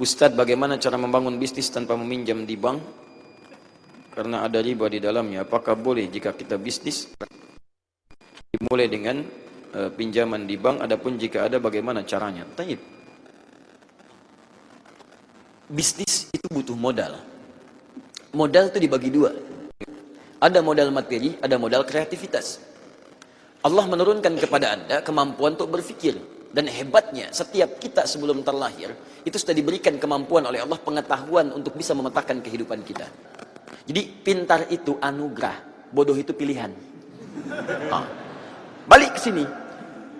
Ustadz, bagaimana cara membangun bisnis tanpa meminjam di bank? Karena ada riba di dalamnya. Apakah boleh jika kita bisnis dimulai dengan pinjaman di bank? Adapun jika ada, bagaimana caranya? Taib. Bisnis itu butuh modal. Modal itu dibagi dua. Ada modal materi, ada modal kreativitas. Allah menurunkan kepada Anda kemampuan untuk berpikir. Dan hebatnya, setiap kita sebelum terlahir, itu sudah diberikan kemampuan oleh Allah, pengetahuan untuk bisa memetakan kehidupan kita. Jadi, pintar itu anugerah, bodoh itu pilihan. Balik ke sini.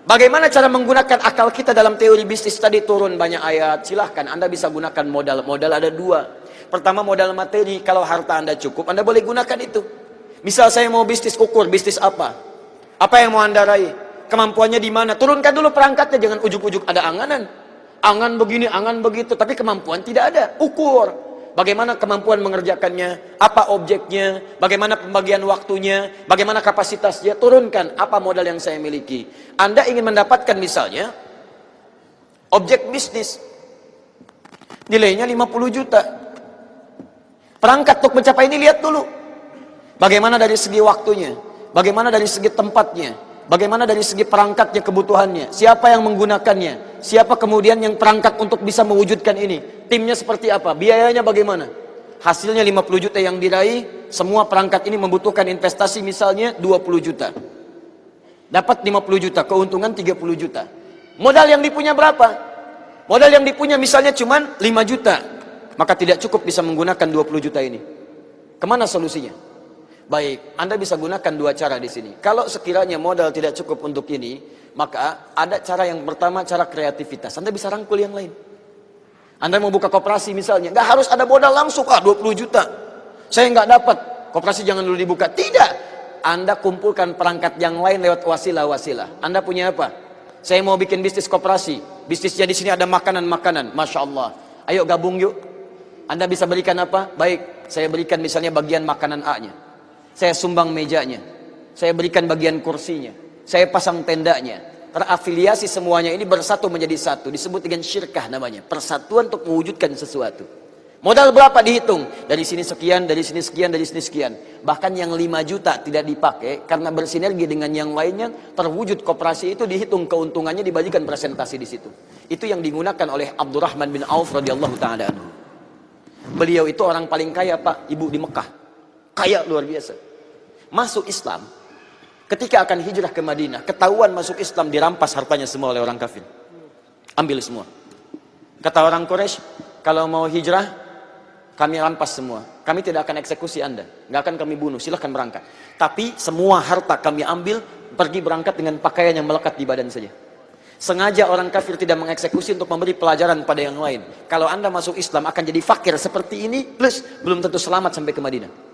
Bagaimana cara menggunakan akal kita dalam teori bisnis tadi? Turun banyak ayat, silahkan Anda bisa gunakan modal. Modal ada dua. Pertama, modal materi. Kalau harta Anda cukup, Anda boleh gunakan itu. Misal saya mau bisnis, ukur bisnis apa? Apa yang mau Anda raih? Kemampuannya di mana? Turunkan dulu perangkatnya, jangan ujuk-ujuk ada anganan. Angan begini, angan begitu, tapi kemampuan tidak ada. Ukur. Bagaimana kemampuan mengerjakannya? Apa objeknya? Bagaimana pembagian waktunya? Bagaimana kapasitasnya? Turunkan apa modal yang saya miliki. Anda ingin mendapatkan misalnya objek bisnis. Nilainya 50 juta. Perangkat untuk mencapai ini lihat dulu. Bagaimana dari segi waktunya? Bagaimana dari segi tempatnya? Bagaimana dari segi perangkatnya, kebutuhannya? Siapa yang menggunakannya? Siapa kemudian yang perangkat untuk bisa mewujudkan ini? Timnya seperti apa? Biayanya bagaimana? Hasilnya 50 juta yang diraih, semua perangkat ini membutuhkan investasi misalnya 20 juta. Dapat 50 juta, keuntungan 30 juta. Modal yang dipunya berapa? Modal yang dipunya misalnya cuma 5 juta. Maka tidak cukup bisa menggunakan 20 juta ini. Kemana solusinya? Baik, Anda bisa gunakan dua cara di sini. Kalau sekiranya modal tidak cukup untuk ini, maka ada cara yang pertama, cara kreativitas. Anda bisa rangkul yang lain. Anda mau buka koperasi misalnya, nggak harus ada modal langsung, 20 juta. Saya nggak dapat, koperasi jangan dulu dibuka. Tidak, Anda kumpulkan perangkat yang lain lewat wasilah-wasilah. Anda punya apa? Saya mau bikin bisnis koperasi. Bisnisnya di sini ada makanan-makanan, masya Allah. Ayo gabung yuk. Anda bisa berikan apa? Baik, saya berikan misalnya bagian makanan A-nya. Saya sumbang mejanya, saya berikan bagian kursinya, saya pasang tendanya, terafiliasi semuanya ini bersatu menjadi satu, disebut dengan syirkah namanya, persatuan untuk mewujudkan sesuatu. Modal berapa dihitung? Dari sini sekian, dari sini sekian, dari sini sekian. Bahkan yang 5 juta tidak dipakai karena bersinergi dengan yang lainnya, terwujud koperasi itu dihitung keuntungannya, dibagikan presentasi di situ. Itu yang digunakan oleh Abdurrahman bin Auf radhiyallahu taala anhu. Beliau itu orang paling kaya, Pak, Ibu, di Mekah. Kaya luar biasa. Masuk Islam, ketika akan hijrah ke Madinah, ketahuan masuk Islam, dirampas hartanya semua oleh orang kafir. Ambil semua. Kata orang Quraisy, kalau mau hijrah, kami rampas semua. Kami tidak akan eksekusi Anda, nggak akan kami bunuh, silahkan berangkat. Tapi semua harta kami ambil, pergi berangkat dengan pakaian yang melekat di badan saja. Sengaja orang kafir tidak mengeksekusi untuk memberi pelajaran pada yang lain. Kalau Anda masuk Islam akan jadi fakir seperti ini, plus belum tentu selamat sampai ke Madinah.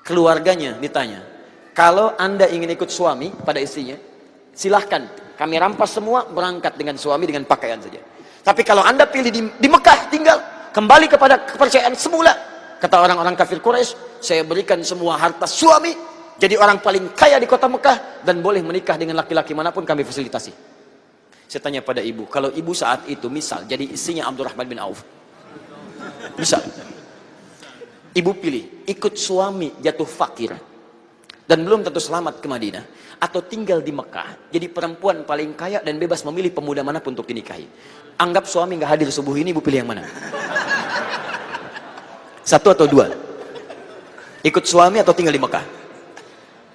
Keluarganya ditanya, kalau Anda ingin ikut suami pada istrinya, silahkan, kami rampas semua, berangkat dengan suami dengan pakaian saja. Tapi kalau Anda pilih di Mekah, tinggal kembali kepada kepercayaan semula. Kata orang-orang kafir Quraisy, saya berikan semua harta suami, jadi orang paling kaya di kota Mekah, dan boleh menikah dengan laki-laki manapun kami fasilitasi. Saya tanya pada ibu, kalau ibu saat itu misal jadi istrinya Abdurrahman bin Auf, misal ibu pilih ikut suami jatuh fakir dan belum tentu selamat ke Madinah, atau tinggal di Mekah jadi perempuan paling kaya dan bebas memilih pemuda manapun untuk dinikahi. Anggap suami nggak hadir subuh ini, ibu pilih yang mana? Satu atau dua? Ikut suami atau tinggal di Mekah?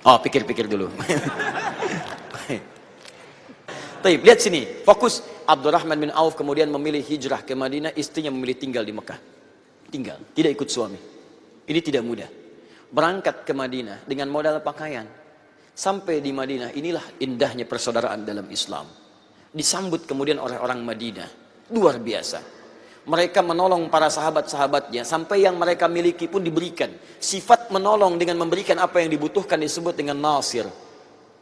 Oh, pikir-pikir dulu. Baik, lihat sini, fokus. Abdurrahman bin Auf kemudian memilih hijrah ke Madinah, istrinya memilih tinggal di Mekah. Tinggal, tidak ikut suami. Ini tidak mudah. Berangkat ke Madinah dengan modal pakaian. Sampai di Madinah, inilah indahnya persaudaraan dalam Islam. Disambut kemudian oleh orang Madinah. Luar biasa. Mereka menolong para sahabat-sahabatnya. Sampai yang mereka miliki pun diberikan. Sifat menolong dengan memberikan apa yang dibutuhkan disebut dengan nasir.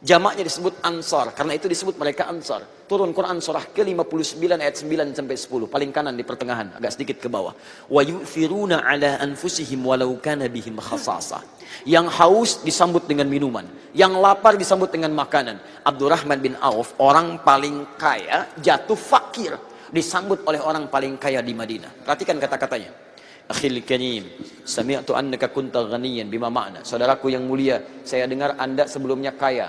Jamaknya disebut Ansar, karena itu disebut mereka Ansar. Turun Quran surah ke-59 ayat 9 sampai 10, paling kanan di pertengahan, agak sedikit ke bawah. Wa yu'thiruna 'ala anfusihim walau kana bihim khasasah. Yang haus disambut dengan minuman, yang lapar disambut dengan makanan. Abdurrahman bin Auf, orang paling kaya, jatuh fakir. Disambut oleh orang paling kaya di Madinah. Perhatikan kata-katanya. Akhil karim, sami'tu annaka kunta ghaniyan, bima makna. Saudaraku yang mulia, saya dengar Anda sebelumnya kaya,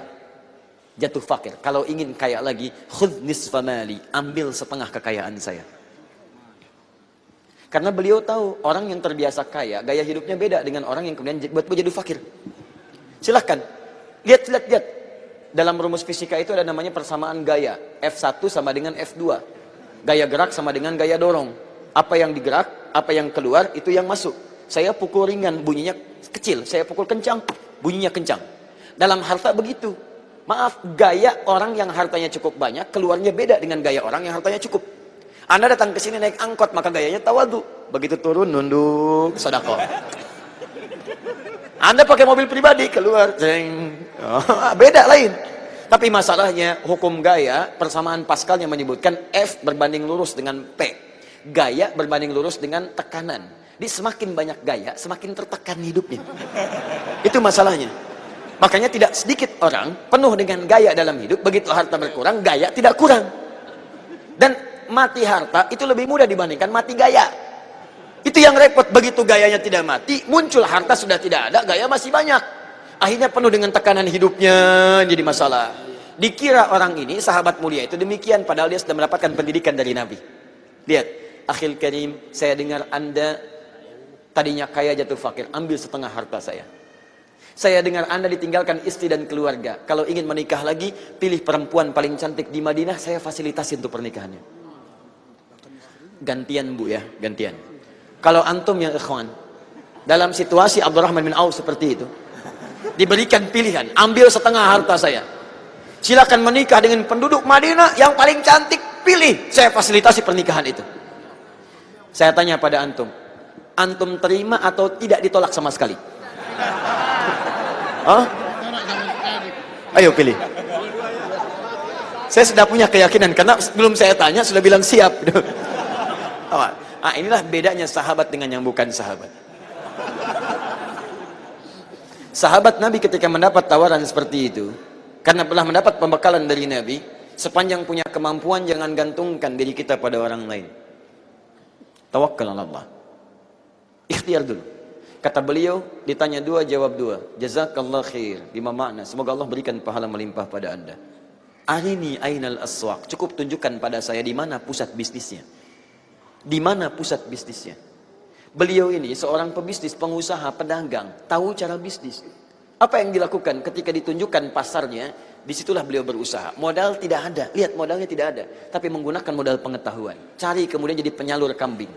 jatuh fakir. Kalau ingin kaya lagi, khudh nisfa mali, ambil setengah kekayaan saya. Karena beliau tahu orang yang terbiasa kaya, gaya hidupnya beda dengan orang yang kemudian buat jadi fakir. Silahkan, lihat. Dalam rumus fisika itu ada namanya persamaan gaya. F1 sama dengan F2. Gaya gerak sama dengan gaya dorong. Apa yang digerak, apa yang keluar, itu yang masuk. Saya pukul ringan, bunyinya kecil. Saya pukul kencang, bunyinya kencang. Dalam harta begitu. Maaf, gaya orang yang hartanya cukup banyak, keluarnya beda dengan gaya orang yang hartanya cukup. Anda datang ke sini naik angkot, maka gayanya tawadu. Begitu turun, nunduk, sedekah. Anda pakai mobil pribadi, keluar, ceng. Oh, beda lain. Tapi masalahnya, hukum gaya, persamaan Pascal yang menyebutkan F berbanding lurus dengan P. Gaya berbanding lurus dengan tekanan. Jadi semakin banyak gaya, semakin tertekan hidupnya. Itu masalahnya. Makanya tidak sedikit orang penuh dengan gaya dalam hidup, begitu harta berkurang, gaya tidak kurang. Dan mati harta itu lebih mudah dibandingkan mati gaya. Itu yang repot, begitu gayanya tidak mati, muncul harta sudah tidak ada, gaya masih banyak. Akhirnya penuh dengan tekanan hidupnya, jadi masalah. Dikira orang ini sahabat mulia itu demikian, padahal dia sudah mendapatkan pendidikan dari Nabi. Lihat, akhil karim, saya dengar Anda tadinya kaya jatuh fakir, ambil setengah harta saya. Saya dengar Anda ditinggalkan istri dan keluarga. Kalau ingin menikah lagi, pilih perempuan paling cantik di Madinah, saya fasilitasi untuk pernikahannya. Gantian Bu ya, gantian. Kalau antum yang ikhwan, dalam situasi Abdurrahman bin Auf seperti itu, diberikan pilihan, ambil setengah harta saya. Silakan menikah dengan penduduk Madinah yang paling cantik, pilih, saya fasilitasi pernikahan itu. Saya tanya pada antum, antum terima atau tidak ditolak sama sekali? Hah? Ayo pilih. Saya sudah punya keyakinan karena sebelum saya tanya sudah bilang siap. Inilah bedanya sahabat dengan yang bukan sahabat. Sahabat Nabi ketika mendapat tawaran seperti itu, karena telah mendapat pembekalan dari Nabi, sepanjang punya kemampuan jangan gantungkan diri kita pada orang lain. Tawakkal ala Allah. Ikhtiar dulu. Kata beliau, ditanya dua, jawab dua. Jazakallah khair. Bima makna, semoga Allah berikan pahala melimpah pada Anda. Arini ainal aswaq. Cukup tunjukkan pada saya di mana pusat bisnisnya. Di mana pusat bisnisnya? Beliau ini seorang pebisnis, pengusaha, pedagang, tahu cara bisnis. Apa yang dilakukan ketika ditunjukkan pasarnya? Disitulah beliau berusaha. Modal tidak ada, lihat modalnya tidak ada, tapi menggunakan modal pengetahuan. Cari kemudian jadi penyalur kambing.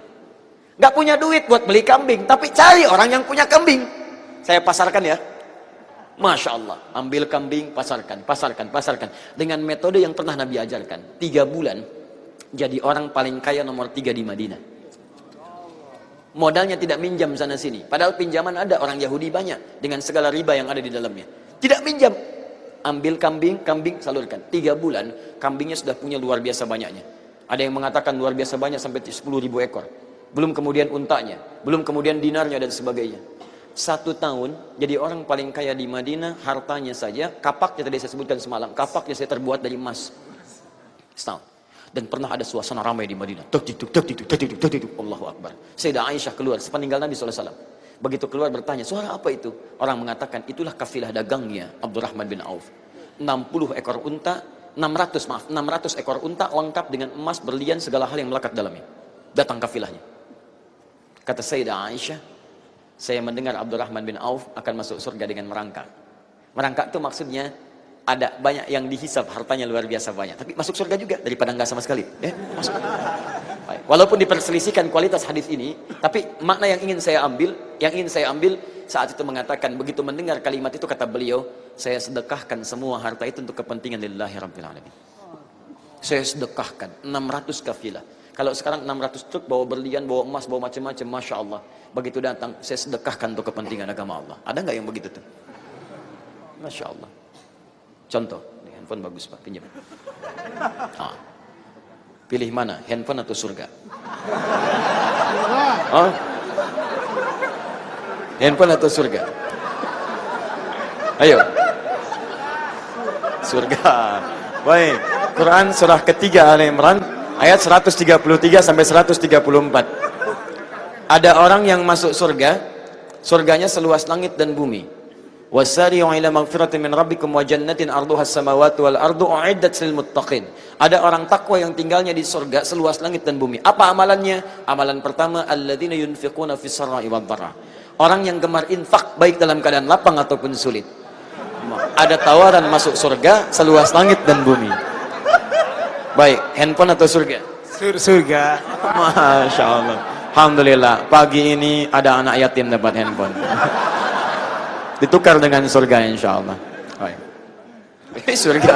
Gak punya duit buat beli kambing, tapi cari orang yang punya kambing. Saya pasarkan ya. Masya Allah, ambil kambing, pasarkan. Dengan metode yang pernah Nabi ajarkan. 3 bulan. Jadi orang paling kaya nomor 3 di Madinah. Modalnya tidak minjam sana sini. Padahal pinjaman ada, orang Yahudi banyak. Dengan segala riba yang ada di dalamnya. Tidak minjam. Ambil kambing, salurkan. 3 bulan, kambingnya sudah punya luar biasa banyaknya. Ada yang mengatakan luar biasa banyak sampai 10.000 ekor. Belum kemudian untanya. Belum kemudian dinarnya dan sebagainya. 1 tahun, jadi orang paling kaya di Madinah, hartanya saja, kapaknya tadi saya sebutkan semalam, kapaknya saya terbuat dari emas. Setahun. Dan pernah ada suasana ramai di Madinah. Allahu Akbar. Sayyidah Aisyah keluar sepeninggal Nabi SAW. Begitu keluar bertanya, suara apa itu? Orang mengatakan, itulah kafilah dagangnya Abdurrahman bin Auf. 60 ekor unta, 600 ekor unta lengkap dengan emas, berlian, segala hal yang melekat dalamnya. Datang kafilahnya. Kata Sayyidah Aisyah, saya mendengar Abdurrahman bin Auf akan masuk surga dengan merangkak. Merangkak itu maksudnya, ada banyak yang dihisab, hartanya luar biasa banyak, tapi masuk surga juga daripada enggak sama sekali. Masuk. Walaupun diperselisihkan kualitas hadis ini, tapi makna yang ingin saya ambil saat itu mengatakan, begitu mendengar kalimat itu kata beliau, saya sedekahkan semua harta itu untuk kepentingan lillahi rabbil alamin. Saya sedekahkan 600 kafilah. Kalau sekarang 600 truk bawa berlian, bawa emas, bawa macam-macam, masya Allah. Begitu datang, saya sedekahkan untuk kepentingan agama Allah. Ada nggak yang begitu tuh? Masya Allah. Contoh, ini handphone bagus Pak, pinjam. Pilih mana, handphone atau surga? Handphone atau surga? Ayo. Surga. Baik, Quran surah ketiga Ali Imran Ayat 133 sampai 134. Ada orang yang masuk surga, surganya seluas langit dan bumi. Wasari'u ila magfiratin min rabbikum wa jannatin arduha as-samawati wal ardu u'iddat lil muttaqin. Ada orang takwa yang tinggalnya di surga seluas langit dan bumi. Apa amalannya? Amalan pertama, alladzina yunfiquna fis sarra'i wad dharra. Orang yang gemar infak baik dalam keadaan lapang ataupun sulit. Ada tawaran masuk surga seluas langit dan bumi. Baik, handphone atau surga? Surga. Masya Allah. Alhamdulillah, pagi ini ada anak yatim dapat handphone. Ditukar dengan surga insya Allah. Ini surga.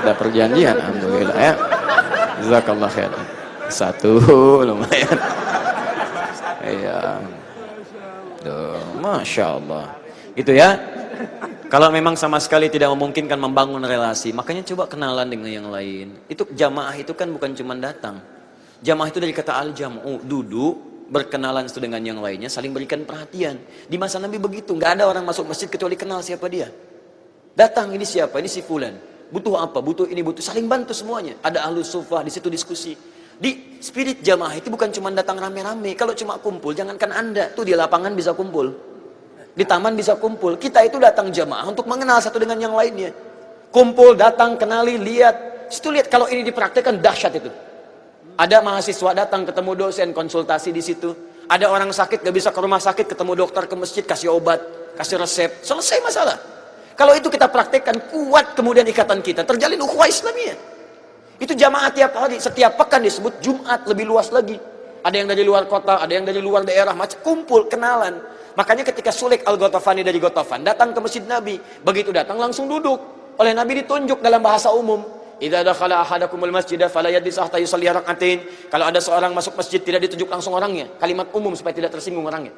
Udah perjanjian, alhamdulillah ya. Jazakallah khair. Satu lumayan. Iya. Tuh, Masya Allah. Itu ya. Kalau memang sama sekali tidak memungkinkan membangun relasi, makanya coba kenalan dengan yang lain. Itu jamaah itu kan bukan cuma datang. Jamaah itu dari kata al-jam'u, duduk, berkenalan satu dengan yang lainnya, saling berikan perhatian. Di masa Nabi begitu, nggak ada orang masuk masjid kecuali kenal siapa dia. Datang, ini siapa? Ini si fulan. Butuh apa? Butuh ini, butuh. Saling bantu semuanya. Ada ahlus sufah, di situ diskusi. Di spirit jamaah itu bukan cuma datang rame-rame. Kalau cuma kumpul, jangankan Anda. Tuh di lapangan bisa kumpul. Di taman bisa kumpul. Kita itu datang jamaah untuk mengenal satu dengan yang lainnya. Kumpul, datang, kenali, lihat. Situ lihat, kalau ini dipraktekkan, dahsyat itu. Ada mahasiswa datang ketemu dosen, konsultasi di situ. Ada orang sakit gak bisa ke rumah sakit, ketemu dokter, ke masjid, kasih obat, kasih resep, selesai masalah. Kalau itu kita praktekkan, kuat kemudian ikatan kita, terjalin ukhuwah Islamiyah. Itu jamaah tiap hari, setiap pekan disebut Jumat, lebih luas lagi. Ada yang dari luar kota, ada yang dari luar daerah, macam kumpul, kenalan. Makanya ketika Sulaik Al-Ghatafani dari Ghatafan datang ke masjid Nabi, begitu datang langsung duduk. Oleh Nabi ditunjuk dalam bahasa umum. Idza dakhala ahadakumul masjida fala yajlis hatta yusalli rak'atain. Kalau ada seorang masuk masjid tidak ditunjuk langsung orangnya, kalimat umum supaya tidak tersinggung orangnya.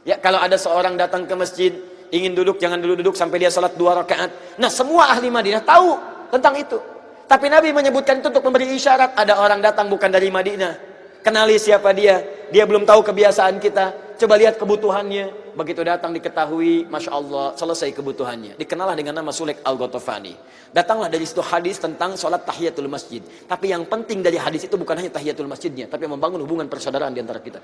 Ya, kalau ada seorang datang ke masjid ingin duduk, jangan dulu duduk sampai dia salat 2 rakaat. Nah, semua ahli Madinah tahu tentang itu. Tapi Nabi menyebutkan itu untuk memberi isyarat. Ada orang datang bukan dari Madinah, kenali siapa dia. Dia belum tahu kebiasaan kita. Coba lihat kebutuhannya. Begitu datang diketahui, Masya Allah, selesai kebutuhannya. Dikenallah dengan nama Sulaik Al-Ghatafani. Datanglah dari situ hadis tentang sholat tahiyatul masjid. Tapi yang penting dari hadis itu bukan hanya tahiyatul masjidnya, tapi membangun hubungan persaudaraan di antara kita.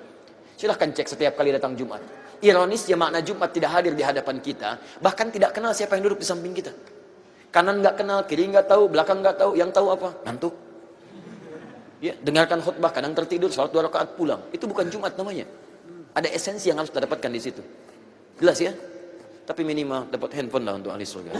Silahkan cek setiap kali datang Jumat. Ironisnya makna Jumat tidak hadir di hadapan kita, bahkan tidak kenal siapa yang duduk di samping kita. Kanan nggak kenal, kiri nggak tahu, belakang nggak tahu, yang tahu apa? Ngantuk. Ya, dengarkan khutbah, kadang tertidur, sholat 2 rakaat pulang. Itu bukan Jumat namanya. Ada esensi yang harus kita dapatkan di situ. Jelas ya? Tapi minimal dapat handphone lah untuk ahli surga.